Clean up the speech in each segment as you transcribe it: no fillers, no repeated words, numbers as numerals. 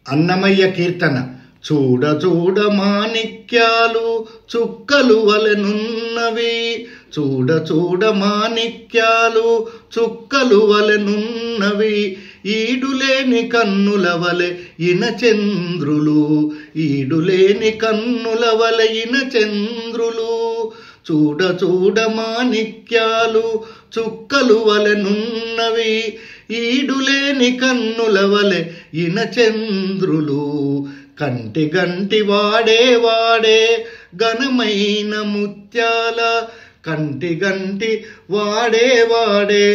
అన్నమయ్య కీర్తన. చూడ చూడ మాణిక్యాలు చుక్కలు వలెనున్నవి, చూడ చూడ మాణిక్యాలు చుక్కలు వలెనున్నవి, ఈడులేని కన్నుల వలె ఇనచంద్రులు, ఈడులేని కన్నుల వలె ఇనచంద్రులు. చూడ చూడ మాణిక్యాలు చుక్కలు వలెనున్నవి, ఈడులేని కన్నుల వలె ఇనచంద్రులు. కంటి గంటి వాడే వాడే ఘనమైన ముత్యాల, కంటి గంటి వాడే వాడే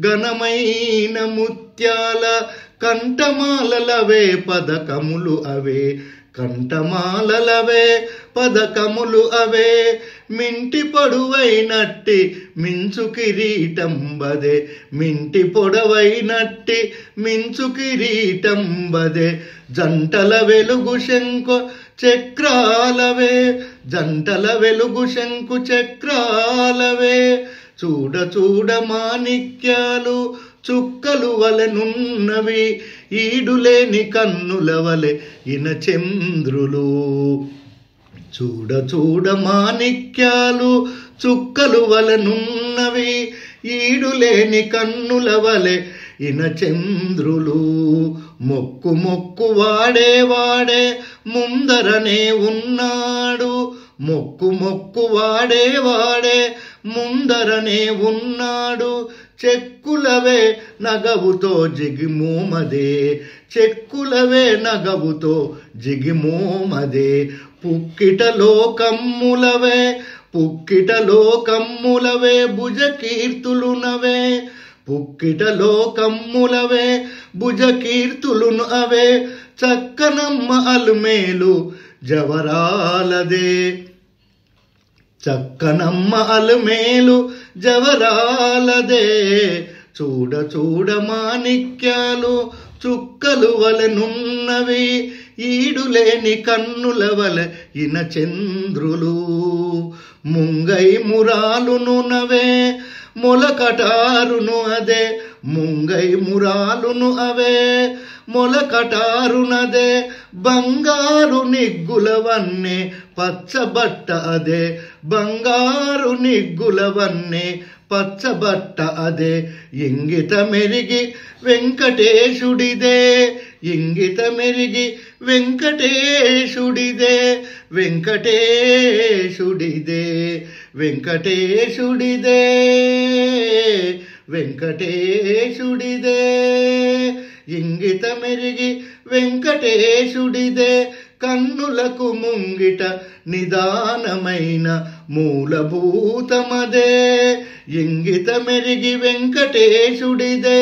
ఘనమైన ముత్యాల, కంఠమాలలవే పదకములు అవే, కంఠమాలలవే పదకములు అవే, మింటి పొడవైనట్టి మించు కిరీటంబదే, మింటి పొడవైనట్టి మించు కిరీటంబదే, జంటల వెలుగు శంకు చక్రాలవే, జంటల వెలుగు శంకు చక్రాలవే. చూడ చూడ మాణిక్యాలు చుక్కలు వలెనున్నవి, ఈడులేని కన్నుల వలె ఇనచంద్రులు. చూడ చూడ మాణిక్యాలు చుక్కలు వలెనున్నవి, ఈడులేని కన్నుల వలె ఇనచంద్రులు. మొక్కు మొక్కు వాడే వాడే ముందరనే ఉన్నాడు, మొక్కు మొక్కు వాడే వాడే ముందరనే ఉన్నాడు, చెక్కులవే నగవుతో జిగిమోమదే, చెక్కులవే నగవుతో జిగిమోమదే, పుక్కిటలో కమ్ములవే, పుక్కిటలో కమ్ములవే భుజ కీర్తులునవే, పుక్కిటలో కమ్ములవే భుజ కీర్తులును అవే, చక్కనమ్మ అలుమేలు జవరాలదే, చక్కనమ్మ అలుమేలు జవరాలదే. చూడ చూడ మాణిక్యాలు చుక్కలు వలెనున్నవి, ఈడులేని కన్నుల వలె ఇనచంద్రులు. ముంగై మురాలును నవే మొలకటారును అదే, ముంగై మురాలును అవే మొలకటారునదే, బంగారు నిగ్గులవన్నే పచ్చబట్ట అదే, బంగారు నిగ్గులవన్నే పచ్చబట్ట అదే, ఇంగిత మెరిగి వెంకటేశుడిదే, ఇంగిత మెరిగి వెంకటేశుడిదే, వెంకటేశుడిదే, వెంకటేశుడిదే, వెంకటేశుడిదే, ఇంగిత మెరిగి వెంకటేశుడిదే, కన్నులకు ముంగిట నిదానమైన మూలభూతమదే, ఇంగిత మెరిగి వెంకటేశుడిదే,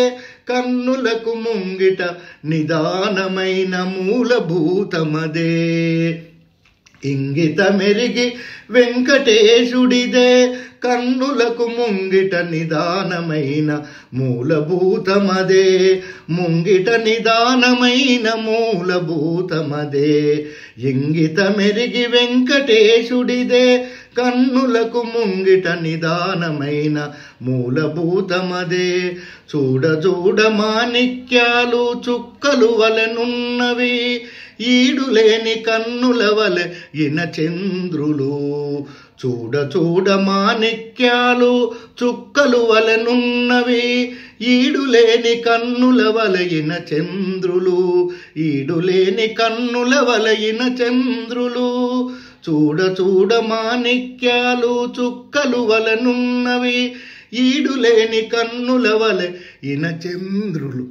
కన్నులకు ముంగిట నిదానమైన మూలభూతమదే, ఇంగిత మెరిగి వెంకటేశుడిదే, కన్నులకు ముంగిట నిదానమైన మూలభూతమదే, ముంగిట నిదానమైన మూలభూతమదే, ఇంగిత మెరిగి వెంకటేశుడిదే, కన్నులకు ముంగిట నిదానమైన మూలభూతమదే. చూడ చూడ మాణిక్యాలు చుక్కలు వలెనున్నవి, ఈడులేని కన్నుల వలె ఇనచంద్రులు. చూడ చూడ మాణిక్యాలు చుక్కలు వలెనున్నవి, ఈడులేని కన్నుల వలె ఇనచంద్రులు, ఈడులేని కన్నుల వలె ఇనచంద్రులు. చూడ చూడ మాణిక్యాలు చుక్కలు వలెనున్నవి, ఈడులేని కన్నుల వలె ఇనచంద్రులు.